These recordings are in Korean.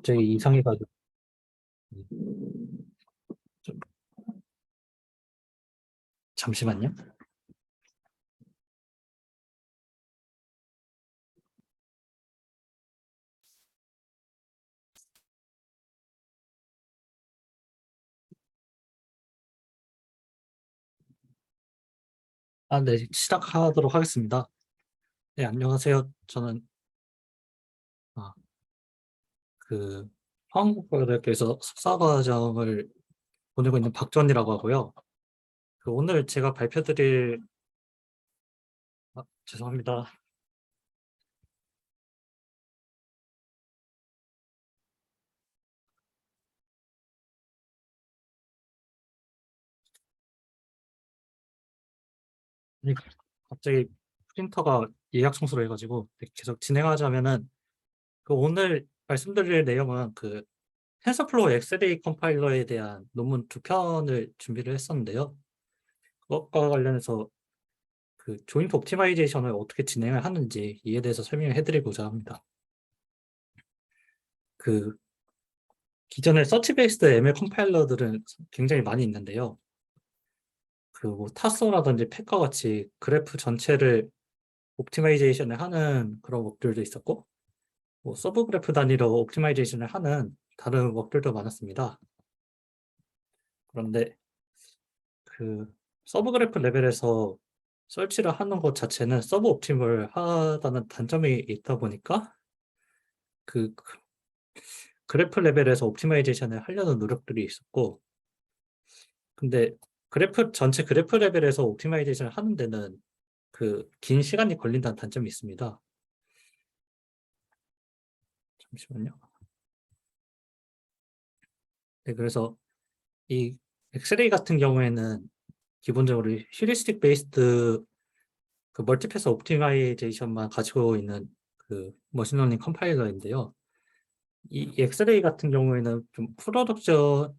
갑자기 이상해가지고. 좀, 잠시만요. 네, 시작하도록 하겠습니다. 네, 안녕하세요. 저는 아, 그 한국고등학교에서 석사과정을 보내고 있는 박주원이라고 하고요. 오늘 제가 발표드릴 죄송합니다. 아니, 갑자기 프린터가 예약 청소를 해가지고 계속 진행하자면은 오늘 말씀드릴 내용은 텐서플로우 엑스레이 컴파일러에 대한 논문 두 편을 준비를 했었는데요. 그것과 관련해서 조인트 옵티마이제이션을 어떻게 진행을 하는지 이에 대해서 설명을 해드리고자 합니다. 그 기존의 서치 베이스드 ML 컴파일러들은 굉장히 많이 있는데요. 뭐 타소라든지 팩과 같이 그래프 전체를 옵티마이제이션을 하는 그런 웍들도 있었고, 뭐 서브 그래프 단위로 옵티마이제이션을 하는 다른 웍들도 많았습니다. 그런데 서브 그래프 레벨에서 설치를 하는 것 자체는 서브 옵티멀 하다는 단점이 있다 보니까 그래프 레벨에서 옵티마이제이션을 하려는 노력들이 있었고, 근데 전체 그래프 레벨에서 옵티마이제이션을 하는 데는 긴 시간이 걸린다는 단점이 있습니다. 잠시만요. 네, 그래서 이 엑스레이 같은 경우에는 기본적으로 휴리스틱 베이스드 멀티패스 옵티마이제이션만 가지고 있는 머신러닝 컴파일러인데요. 이 엑스레이 같은 경우에는 좀 프로덕션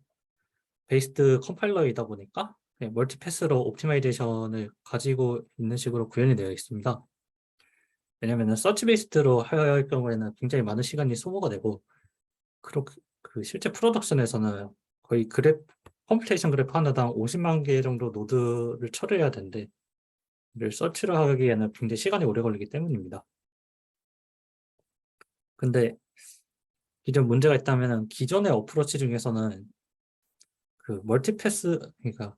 베이스드 컴파일러이다 보니까 멀티패스로 옵티마이제이션을 가지고 있는 식으로 구현이 되어 있습니다. 왜냐하면 서치 베이스드로 할 경우에는 굉장히 많은 시간이 소모가 되고, 실제 프로덕션에서는 거의 컴퓨테이션 그래프 하나당 50만 개 정도 노드를 처리해야 되는데, 이를 서치를 하기에는 굉장히 시간이 오래 걸리기 때문입니다. 근데 기존 문제가 있다면 기존의 어프로치 중에서는 멀티패스, 그러니까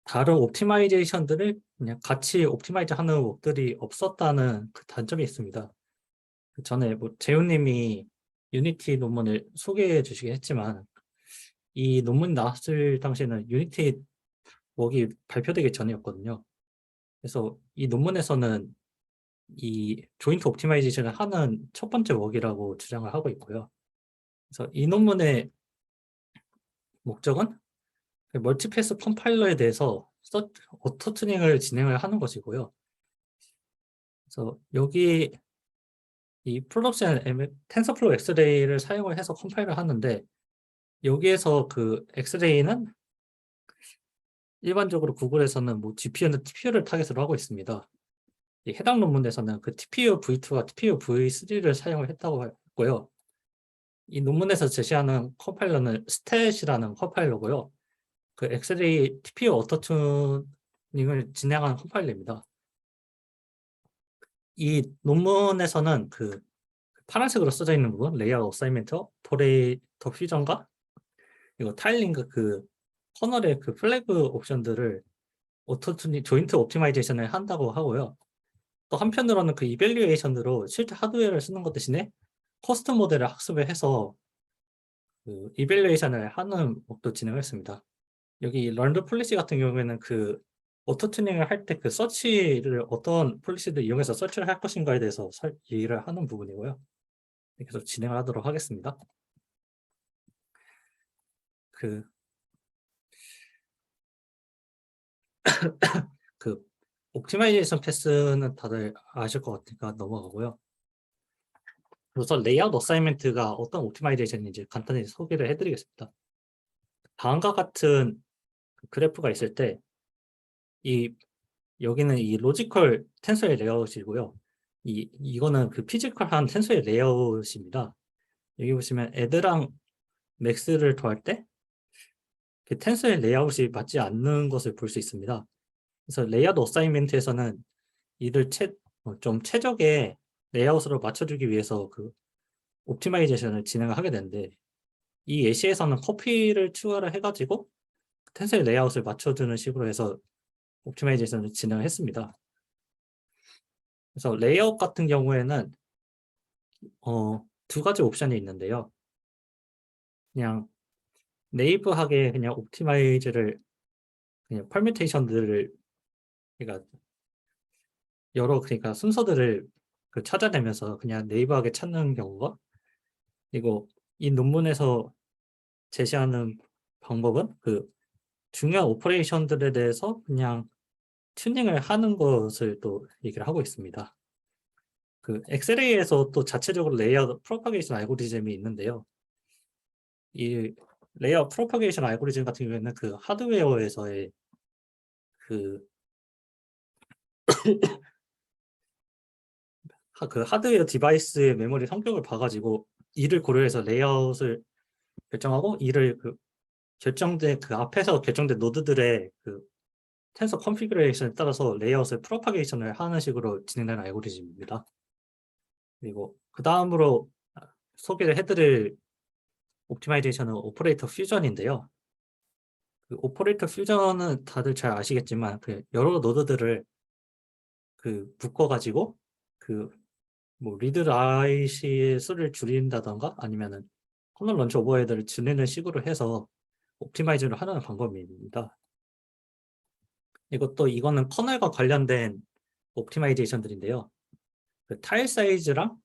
다른 옵티마이제이션들을 그냥 같이 옵티마이즈 하는 웍들이 없었다는 단점이 있습니다. 전에 재훈님이 유니티 논문을 소개해 주시긴 했지만, 이 논문이 나왔을 당시에는 유니티 웍이 발표되기 전이었거든요. 그래서 이 논문에서는 이 조인트 옵티마이제이션을 하는 첫 번째 웍이라고 주장을 하고 있고요. 그래서 이 논문의 목적은 멀티패스 컴파일러에 대해서 오토 튜닝을 진행을 하는 것이고요. 그래서 여기 이 프로덕션 텐서플로우 엑스레이를 사용을 해서 컴파일을 하는데, 여기에서 엑스레이는 일반적으로 구글에서는 GPU는 TPU를 타겟으로 하고 있습니다. 이 해당 논문에서는 TPU V2와 TPU V3를 사용을 했다고 했고요. 이 논문에서 제시하는 컴파일러는 스탯이라는 컴파일러고요. 엑스레이 TPU 오토튜닝을 진행하는 컴파일러입니다. 이 논문에서는 파란색으로 써져 있는 부분, 레이아웃 어사이먼트, 오퍼레이터 퓨전과 이거 타일링 커널의 플래그 옵션들을 오토튜닝, 조인트 옵티마이제이션을 한다고 하고요. 또 한편으로는 이밸류에이션으로 실제 하드웨어를 쓰는 것 대신에 커스텀 모델을 학습을 해서 이밸류에이션을 하는 목도 진행했습니다. 여기 런드 폴리시 같은 경우에는 오토 튜닝을 할 때 서치를 어떤 폴리시를 이용해서 서치를 할 것인가에 대해서 얘기를 하는 부분이고요. 계속 진행을 하도록 하겠습니다. 옵티마이제이션 패스는 다들 아실 것 같으니까 넘어가고요. 우선 레이아웃 어사이먼트가 어떤 옵티마이제이션인지 간단히 소개를 해드리겠습니다. 다음과 같은 그래프가 있을 때 여기는 이 로지컬 텐서의 레이아웃이고요. 이거는 피지컬한 텐서의 레이아웃입니다. 여기 보시면 애드랑 맥스를 더할 때 그 텐서의 레이아웃이 맞지 않는 것을 볼 수 있습니다. 그래서 레이아웃 어사인먼트에서는 이를 좀 최적의 레이아웃으로 맞춰주기 위해서 그 옵티마이제이션을 진행을 하게 되는데, 이 예시에서는 커피를 추가를 해가지고 텐서의 레이아웃을 맞춰주는 식으로 해서 옵티마이제이션을 진행을 했습니다. 그래서 레이아웃 같은 경우에는 두 가지 옵션이 있는데요. 그냥 네이브하게 그냥 옵티마이즈를 그냥 퍼뮤테이션들을, 그러니까 그러니까 순서들을 찾아내면서 그냥 네이버하게 찾는 경우가, 그리고 이 논문에서 제시하는 방법은 그 중요한 오퍼레이션들에 대해서 그냥 튜닝을 하는 것을 또 얘기를 하고 있습니다. 그 엑셀A에서 또 자체적으로 레이아웃 프로파게이션 알고리즘이 있는데요. 이 레이아웃 프로파게이션 알고리즘 같은 경우에는 그 하드웨어에서의 그 하드웨어 디바이스의 메모리 성격을 봐가지고 이를 고려해서 레이아웃을 결정하고, 이를 결정된 앞에서 결정된 노드들의 텐서 컨피그레이션에 따라서 레이아웃을 프로파게이션을 하는 식으로 진행되는 알고리즘입니다. 그리고 그 다음으로 소개를 해드릴 옵티마이제이션은 오퍼레이터 퓨전인데요. 그 오퍼레이터 퓨전은 다들 잘 아시겠지만 여러 노드들을 묶어가지고 뭐 리드 라이트의 수를 줄인다던가 아니면은 커널 런처 오버헤드를 줄이는 식으로 해서 옵티마이즈를 하는 방법입니다. 이거는 커널과 관련된 옵티마이제이션들인데요. 그 타일 사이즈랑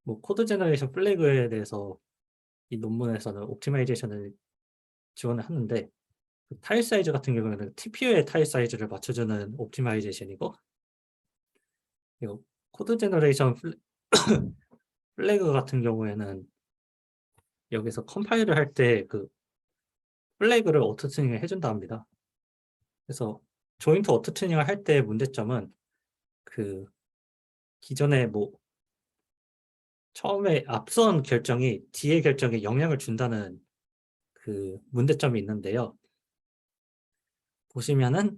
뭐 코드 제너레이션 플래그에 대해서 이 논문에서는 옵티마이제이션을 지원을 하는데, 그 타일 사이즈 같은 경우에는 TPU의 타일 사이즈를 맞춰주는 옵티마이제이션이고, 그리고 코드 제너레이션 플래그 같은 경우에는 여기서 컴파일을 할 때 플래그를 어토 튜닝을 해준다 합니다. 그래서 조인트 어토 튜닝을 할 때 문제점은 기존에 뭐 처음에 앞선 결정이 뒤의 결정에 영향을 준다는 문제점이 있는데요. 보시면은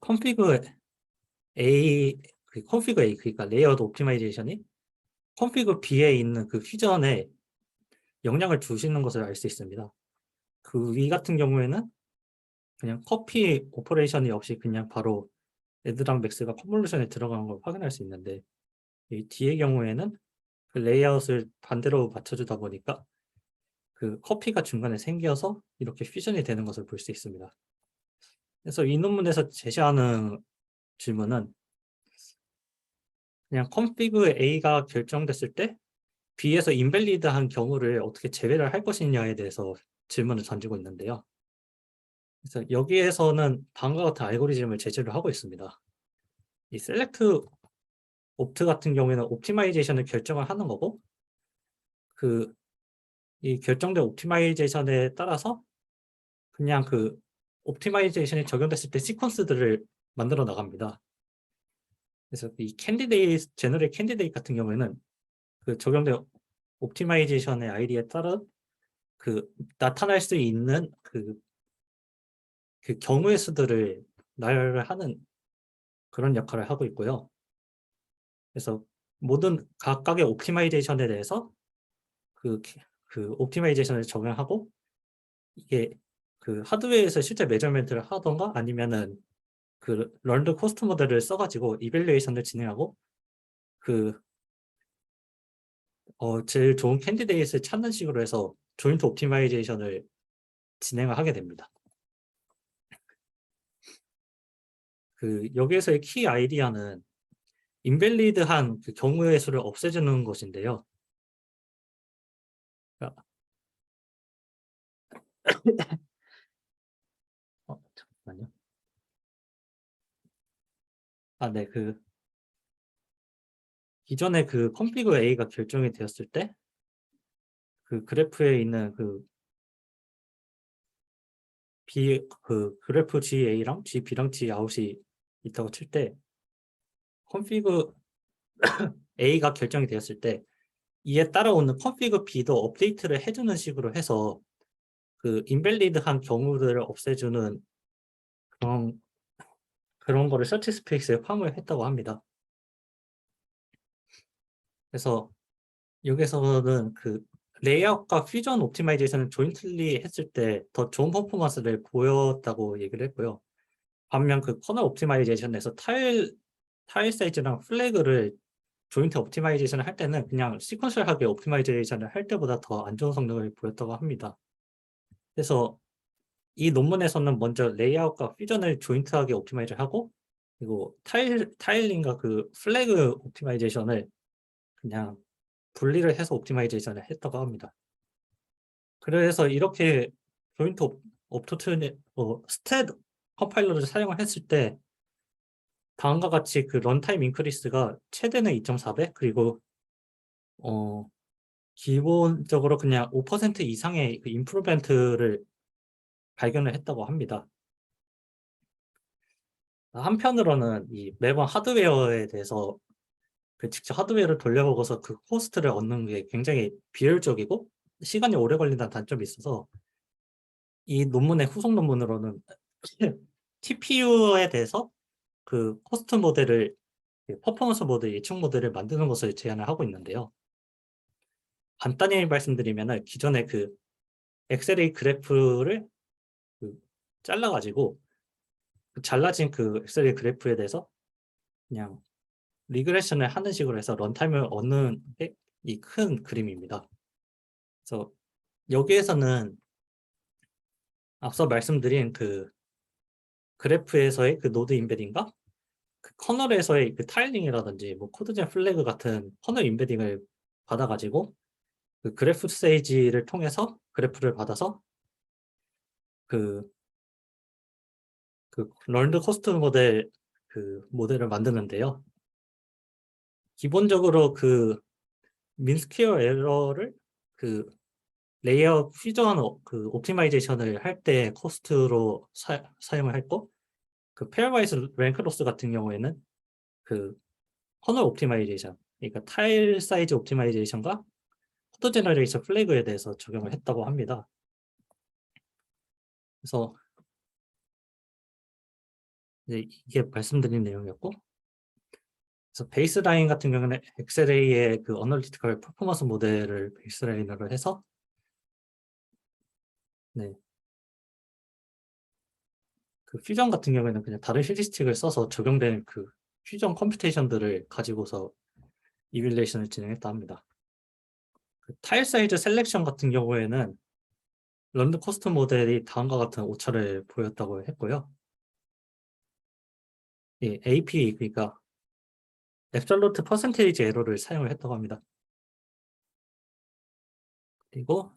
config A, config A, 그러니까 레이어드 옵티마이제이션이 config B에 있는 퓨전에 영향을 주시는 것을 알 수 있습니다. 그 위 같은 경우에는 그냥 커피 오퍼레이션이 없이 그냥 바로 애드랑 맥스가 컨볼루션에 들어가는 걸 확인할 수 있는데, 이 뒤의 경우에는 레이아웃을 반대로 맞춰주다 보니까 커피가 중간에 생겨서 이렇게 퓨전이 되는 것을 볼 수 있습니다. 그래서 이 논문에서 제시하는 질문은 그냥 config A가 결정됐을 때 B에서 인밸리드한 경우를 어떻게 제외를 할 것이냐에 대해서 질문을 던지고 있는데요. 그래서 여기에서는 다음과 같은 알고리즘을 제시를 하고 있습니다. 이 셀렉트 옵트 같은 경우에는 옵티마이제이션을 결정을 하는 거고, 이 결정된 옵티마이제이션에 따라서 그냥 옵티마이제이션이 적용됐을 때 시퀀스들을 만들어 나갑니다. 그래서 이 캔디데이트, 제너럴 캔디데이트 같은 경우에는 적용된 옵티마이제이션의 아이디에 따라 나타날 수 있는 경우의 수들을 나열하는 그런 역할을 하고 있고요. 그래서 모든 각각의 옵티마이제이션에 대해서 옵티마이제이션을 적용하고, 이게 하드웨어에서 실제 메저먼트를 하던가 아니면은 런드 코스트 모델을 써가지고 이밸류에이션을 진행하고 제일 좋은 캔디데이트를 찾는 식으로 해서 조인트 옵티마이제이션을 진행을 하게 됩니다. 여기에서의 키 아이디어는 인밸리드한 경우의 수를 없애주는 것인데요. 잠깐만요. 네, 기존에 config A가 결정이 되었을 때 그래프에 있는 그래프 GA랑 GB랑 Gout이 있다고 칠 때 config A가 결정이 되었을 때 이에 따라오는 config b도 업데이트를 해주는 식으로 해서 그 인밸리드한 경우들을 없애주는 그런 거를 서치 스페이스에 포함을 했다고 합니다. 그래서 여기서는 그 레이아웃과 퓨전 옵티마이제이션을 조인틀리 했을 때 더 좋은 퍼포먼스를 보였다고 얘기를 했고요. 반면 그 커널 옵티마이제이션에서 타일 사이즈랑 플래그를 조인트 옵티마이제이션을 할 때는 그냥 시퀀셜하게 옵티마이제이션을 할 때보다 더 안 좋은 성능을 보였다고 합니다. 그래서 이 논문에서는 먼저 레이아웃과 퓨전을 조인트하게 옵티마이즈를 하고, 그리고 타일링과 그 플래그 옵티마이제이션을 그냥 분리를 해서 옵티마이제이션을 했다고 합니다. 그래서 이렇게 조인트 옵토튜닝 스탯 컴파일러를 사용을 했을 때 다음과 같이 그 런타임 인크리스가 최대는 2.4배, 그리고 어 기본적으로 그냥 5% 이상의 그 임프루먼트를 발견을 했다고 합니다. 한편으로는 이 매번 하드웨어에 대해서 그 직접 하드웨어를 돌려보고서 그 코스트를 얻는 게 굉장히 비효율적이고 시간이 오래 걸린다는 단점이 있어서 이 논문의 후속 논문으로는 TPU에 대해서 그 코스트 모델을 퍼포먼스 모델, 예측 모델을 만드는 것을 제안을 하고 있는데요. 간단히 말씀드리면은 기존의 그 엑셀의 그래프를 그 잘라가지고 그 잘라진 그 엑셀의 그래프에 대해서 그냥 리그레션을 하는 식으로 해서 런타임을 얻는 게 이 큰 그림입니다. 그래서 여기에서는 앞서 말씀드린 그 그래프에서의 그 노드 임베딩과 그 커널에서의 그 타일링이라든지 뭐 코드젠 플래그 같은 커널 임베딩을 받아가지고 그 그래프 세이지를 통해서 그래프를 받아서 그 럴드 코스트 모델 그 모델을 만드는데요. 기본적으로 그 민스퀘어 에러를 그 레이어 퓨전 그 옵티마이제이션을 할 때 코스트로 사용을 했고, 그 페어와이즈 랭크 로스 같은 경우에는 그 커널 옵티마이제이션, 그러니까 타일 사이즈 옵티마이제이션과 코드 제너레이션 플래그에 대해서 적용을 했다고 합니다. 그래서 이제 이게 말씀드린 내용이었고, 그래서 베이스라인 같은 경우는 엑셀A의 그 어널리티컬 퍼포먼스 모델을 베이스라인으로 해서 네, 그 퓨전 같은 경우에는 그냥 다른 휴리스틱을 써서 적용된 그 퓨전 컴퓨테이션들을 가지고서 이뮬레이션을 진행했다 합니다. 그 타일 사이즈 셀렉션 같은 경우에는 런드 코스트 모델이 다음과 같은 오차를 보였다고 했고요. 예, AP 그러니까 앱솔루트 퍼센테이지 에러를 사용을 했다고 합니다. 그리고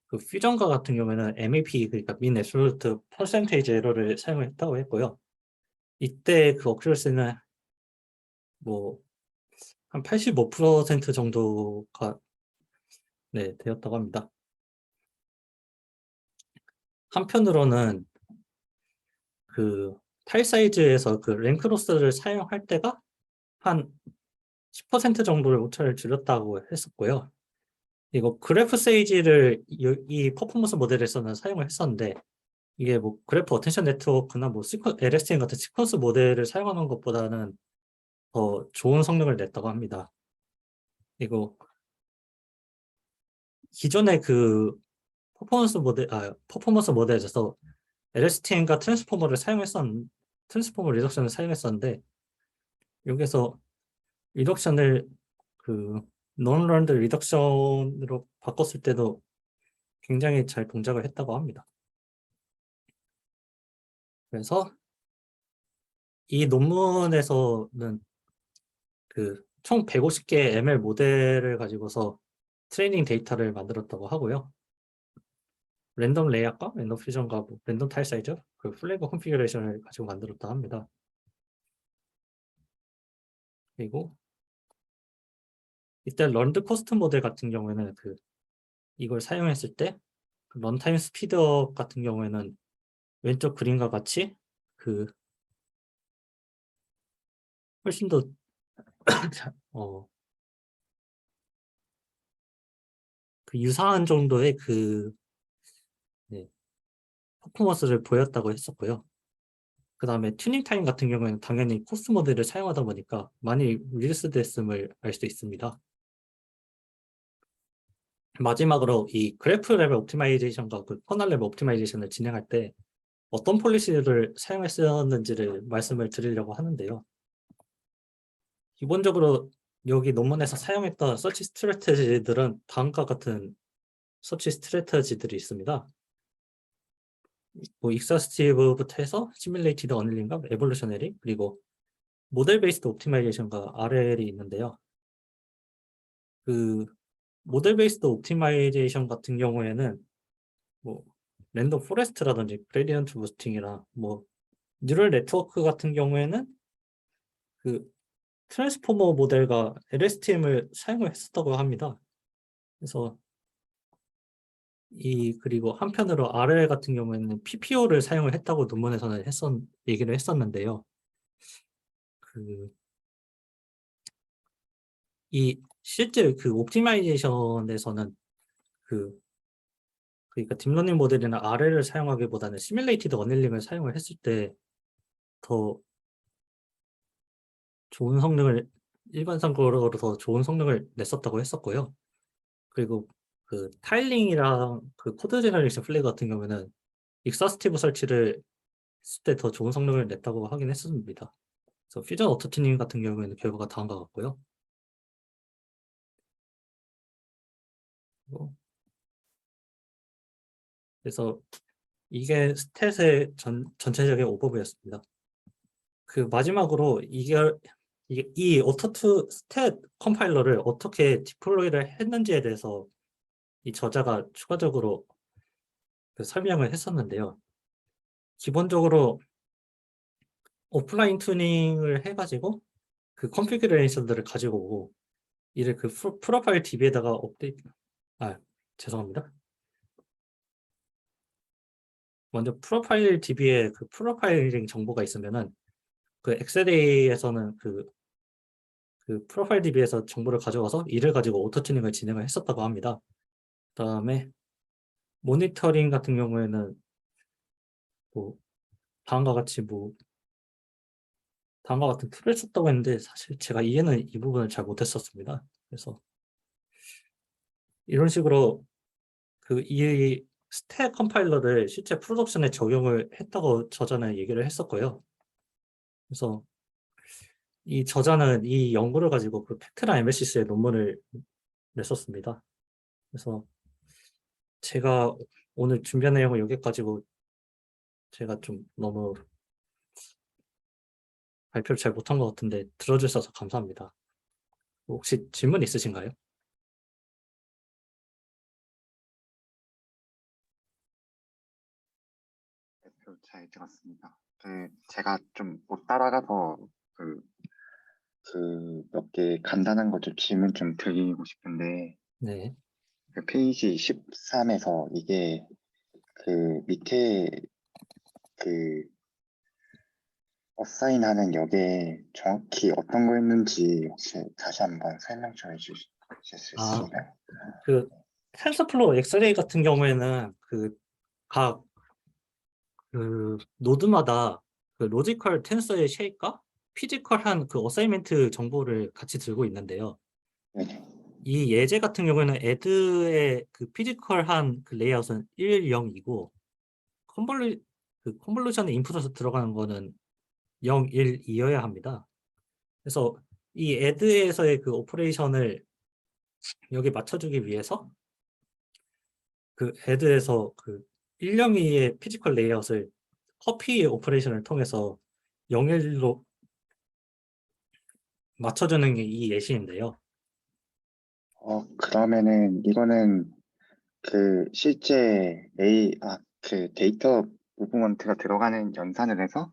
그 퓨전과 같은 경우에는 MAP 그러니까 민 앱솔루트 퍼센테이지 에러를 사용을 했다고 했고요. 이때 그 어큐러시는 뭐 한 85% 정도가 네, 되었다고 합니다. 한편으로는 그 타일 사이즈에서 그 랭크로스를 사용할 때가 한 10% 정도의 오차를 줄였다고 했었고요. 이거 그래프 세이지를 이 퍼포먼스 모델에서는 사용을 했었는데 이게 뭐 그래프 어텐션 네트워크나 뭐 LSTM 같은 시퀀스 모델을 사용하는 것보다는 더 좋은 성능을 냈다고 합니다. 이거 기존의 그 퍼포먼스 모델에서 LSTM과 트랜스포머 리덕션을 사용했었는데 여기서 리덕션을 그 논런드 리덕션으로 바꿨을 때도 굉장히 잘 동작을 했다고 합니다. 그래서 이 논문에서는 그 총 150개의 ML 모델을 가지고서 트레이닝 데이터를 만들었다고 하고요. 랜덤 레이아웃과 랜덤 퓨전과 뭐 랜덤 타일 사이즈, 그 플래그 컨피규레이션을 가지고 만들었다 합니다. 그리고 이때 런드 코스트 모델 같은 경우에는 그 이걸 사용했을 때 그 런타임 스피드업 같은 경우에는 왼쪽 그림과 같이 그 훨씬 더 유사한 정도의 네, 퍼포먼스를 보였다고 했었고요. 그 다음에 튜닝 타임 같은 경우에는 당연히 코스 모드를 사용하다 보니까 많이 리듀스됐음을 알 수 있습니다. 마지막으로 이 그래프 레벨 옵티마이제이션과 그 커널 레벨 옵티마이제이션을 진행할 때 어떤 폴리시를 사용했었는지를 말씀을 드리려고 하는데요. 기본적으로 여기 논문에서 사용했던 서치 스트래테지들은 다음과 같은 서치 스트래테지들이 있습니다. 뭐 익사스티브부터 해서 시뮬레이티드 어닐링과 에볼루셔너리, 그리고 모델 베이스드 옵티마이제이션과 RL이 있는데요. 그 모델 베이스드 옵티마이제이션 같은 경우에는 뭐 랜덤 포레스트라든지 그레디언트 부스팅이나 뭐 뉴럴 네트워크 같은 경우에는 그 트랜스포머 모델과 LSTM을 사용을 했었다고 합니다. 그래서 그리고 한편으로 RL 같은 경우에는 PPO를 사용을 했다고 논문에서는 얘기를 했었는데요. 실제 옵티마이제이션에서는 그러니까 딥러닝 모델이나 RL을 사용하기보다는 시뮬레이티드 어닐링을 사용을 했을 때 더 좋은 성능을 일반적으로 더 좋은 성능을 냈었다고 했었고요. 그리고 타일링이랑 코드 제너레이션 플래그 같은 경우에는 익사스티브 설치를 했을 때 더 좋은 성능을 냈다고 하긴 했습니다. 그래서 퓨전 오토 튜닝 같은 경우에는 결과가 다음과 같고요. 그래서 이게 스탯의 전체적인 오버뷰였습니다. 마지막으로 이 오토2 스탯 컴파일러를 어떻게 디플로이를 했는지에 대해서 이 저자가 추가적으로 설명을 했었는데요. 기본적으로 오프라인 튜닝을 해가지고 컨피그레이션들을 가지고 오고 이를 프로파일 DB에다가 죄송합니다. 먼저 프로파일 DB에 프로파일링 정보가 있으면은 엑셀에서는 프로파일 DB에서 정보를 가져와서 이를 가지고 오토 튜닝을 진행을 했었다고 합니다. 그다음에 모니터링 같은 경우에는 뭐 다음과 같은 툴을 썼다고 했는데 사실 제가 이해는 이 부분을 잘 못했었습니다. 그래서 이런 식으로 이 스택 컴파일러를 실제 프로덕션에 적용을 했다고 저자는 얘기를 했었고요. 그래서 이 저자는 이 연구를 가지고 팩트랑 MLCS의 논문을 냈었습니다. 그래서 제가 오늘 준비한 내용을 여기 가지고 제가 좀 너무 발표를 잘 못한 것 같은데 들어주셔서 감사합니다. 혹시 질문 있으신가요? 잘 들었습니다. 제가 좀 못 따라가서 몇 개 간단한 것 좀 질문 좀 드리고 싶은데, 네. 페이지 13에서 이게 밑에 그 어사인하는 역에 정확히 어떤 거였는지 혹시 다시 한번 설명 좀 해주실 수 아, 있으신가요? 텐서플로우 엑스레이 같은 경우에는 각 노드마다 로지컬 텐서의 쉐입과 피지컬한 어사이먼트 정보를 같이 들고 있는데요. 네. 이 예제 같은 경우에는 애드의 피지컬한 레이아웃은 1, 0이고 컨볼루션 인풋에서 들어가는 거는 0, 1, 2여야 합니다. 그래서 이 애드에서의 오퍼레이션을 여기 맞춰주기 위해서 애드에서 1, 0, 2의 피지컬 레이아웃을 커피 오퍼레이션을 통해서 0, 1로 맞춰주는 게 이 예시인데요. 그러면은 이거는 실제 데이터 무브먼트가 들어가는 연산을 해서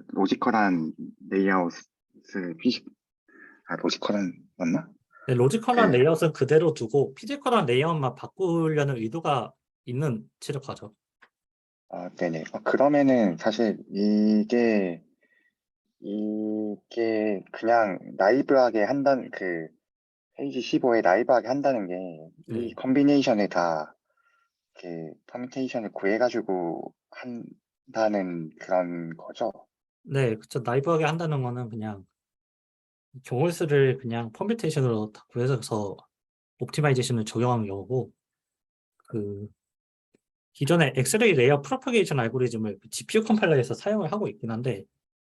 로지컬한 레이아웃을 로지컬한 맞나? 네, 로지컬한 레이아웃은 그대로 두고 피지컬한 레이아웃만 바꾸려는 의도가 있는 치료과죠. 네네. 그러면은 사실 이게 그냥 나이브하게 한다는 페이지 15에 라이브하게 한다는 게 이 네. 컨비네이션을 다 이렇게 퍼뮤테이션을 구해가지고 한다는 그런 거죠. 네, 그쵸. 나이브하게 한다는 거는 그냥 경우의 수를 그냥 퍼뮤테이션으로 다 구해서 옵티마이제이션을 적용한 경우고, 그 기존의 엑스레이 레이어 프로파게이션 알고리즘을 그 GPU 컴파일러에서 사용을 하고 있긴 한데,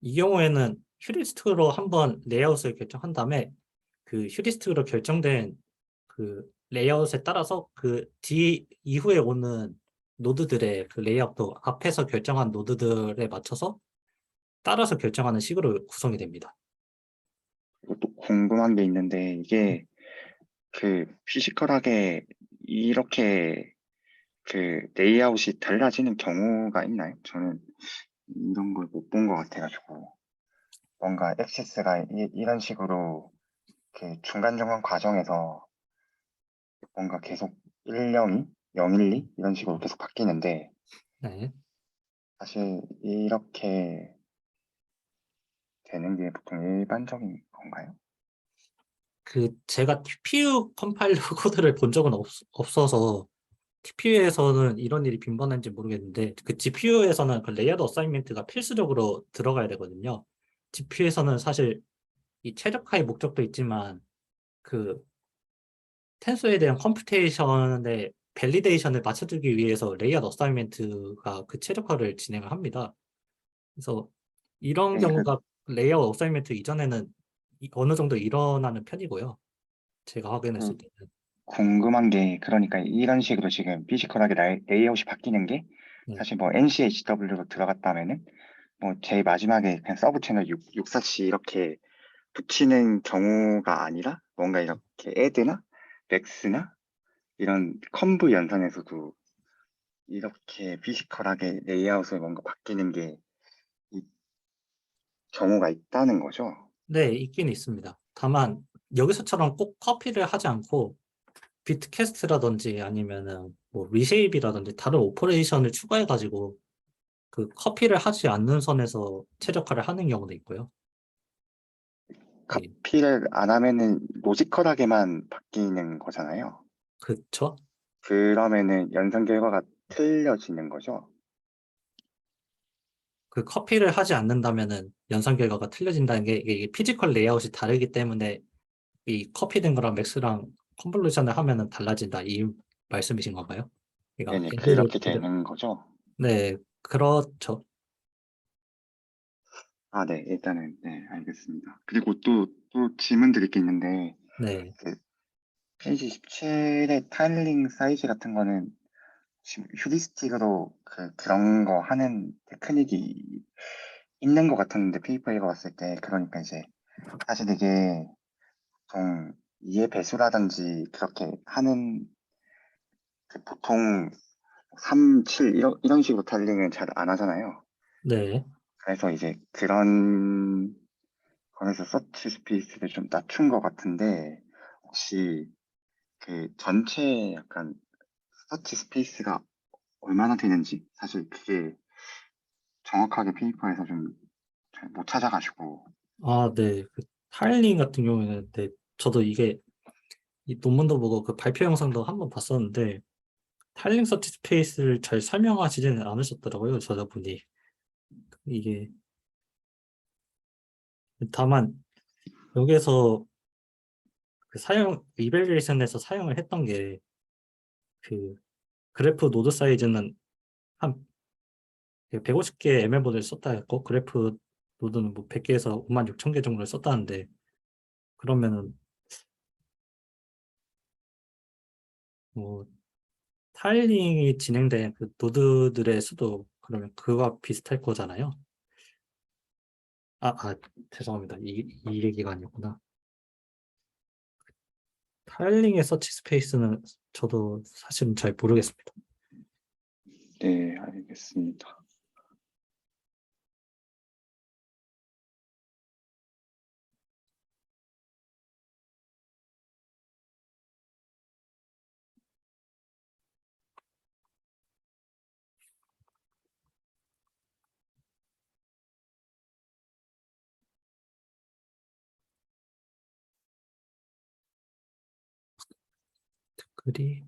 이 경우에는 휴리스틱으로 한번 레이아웃을 결정한 다음에 그 휴리스틱으로 결정된 그 레이아웃에 따라서 그 뒤 이후에 오는 노드들의 그 레이아웃도 앞에서 결정한 노드들에 맞춰서 따라서 결정하는 식으로 구성이 됩니다. 그리고 또 궁금한 게 있는데 이게 그 피지컬하게 이렇게 그 레이아웃이 달라지는 경우가 있나요? 저는 이런 걸 못 본 것 같아가지고 뭔가 액세스가 이런 식으로 그 중간중간 과정에서 뭔가 계속 102, 012 이런 식으로 계속 바뀌는데 네. 사실 이렇게 되는 게 보통 일반적인 건가요? 그 제가 TPU 컴파일러 코드를 본 적은 없어서 TPU에서는 이런 일이 빈번한지 모르겠는데, 그 GPU에서는 그 레이어드 어사이먼트가 필수적으로 들어가야 되거든요. GPU에서는 사실 이 최적화의 목적도 있지만 그 텐소에 대한 컴퓨테이션의 밸리데이션을 맞춰주기 위해서 레이어드 어사이먼트가 그 최적화를 진행을 합니다. 그래서 이런 네, 그 경우가 레이어드 어사이먼트 이전에는 어느 정도 일어나는 편이고요. 제가 그 확인했을 때는. 궁금한 게 그러니까 이런 식으로 지금 피지컬하게 레이아웃이 바뀌는 게 네. 사실 뭐 NCHW로 들어갔다면은 뭐 제일 마지막에 그냥 서브 채널 6사시 이렇게 붙이는 경우가 아니라 뭔가 이렇게 애드나 맥스나 이런 컨브 연산에서도 이렇게 피지컬하게 레이아웃을 뭔가 바뀌는 게 이 경우가 있다는 거죠. 네, 있긴 있습니다. 다만 여기서처럼 꼭 커피를 하지 않고 비트캐스트라든지 아니면은 뭐 리쉐입이라든지 다른 오퍼레이션을 추가해가지고 그 커피를 하지 않는 선에서 최적화를 하는 경우도 있고요. 예, 카피를 안 하면은 로지컬하게만 바뀌는 거잖아요. 그쵸? 그러면은 연산 결과가 틀려지는 거죠. 그 커피를 하지 않는다면은 연산 결과가 틀려진다는 게 이게 피지컬 레이아웃이 다르기 때문에 이 커피된 거랑 맥스랑 컨볼루션을 하면은 달라진다 이 말씀이신 건가요? 그러니까 네네, 애들을 그렇게 되는 거죠. 네, 그렇죠. 아, 네, 일단은, 네, 알겠습니다. 그리고 또 질문 드릴 게 있는데, 네, 그 페이지 17의 타일링 사이즈 같은 거는 지금 휴리스틱으로 그런 거 하는 테크닉이 있는 것 같았는데, 페이퍼 읽어봤을 때, 그러니까 이제, 사실 이게 좀 이해 배수라든지 그렇게 하는 보통 3, 7 이런 식으로 타일링은 잘 안 하잖아요. 네. 그래서 이제 그런 거기서 서치 스페이스를 좀 낮춘 것 같은데 혹시 그 전체 약간 서치 스페이스가 얼마나 되는지 사실 그게 정확하게 페이퍼에서 좀 잘 못 찾아가지고 아, 네. 그 타일링 같은 경우에는 네, 저도 이게 이 논문도 보고 그 발표 영상도 한번 봤었는데 타일링 서치 스페이스를 잘 설명하시지는 않으셨더라고요, 저자분이. 이게 다만 여기에서 그 이벨리에이션에서 사용을 했던 게 그 그래프 노드 사이즈는 한 150개 ML본을 썼다 했고 그래프 노드는 뭐 100개에서 5만 6천 개 정도를 썼다는데, 그러면은 뭐 타일링이 진행된 그 노드들의 수도 그러면 그와 비슷할 거잖아요. 죄송합니다. 이 얘기가 아니구나. 타일링의 서치 스페이스는 저도 사실은 잘 모르겠습니다. 네 알겠습니다. 그리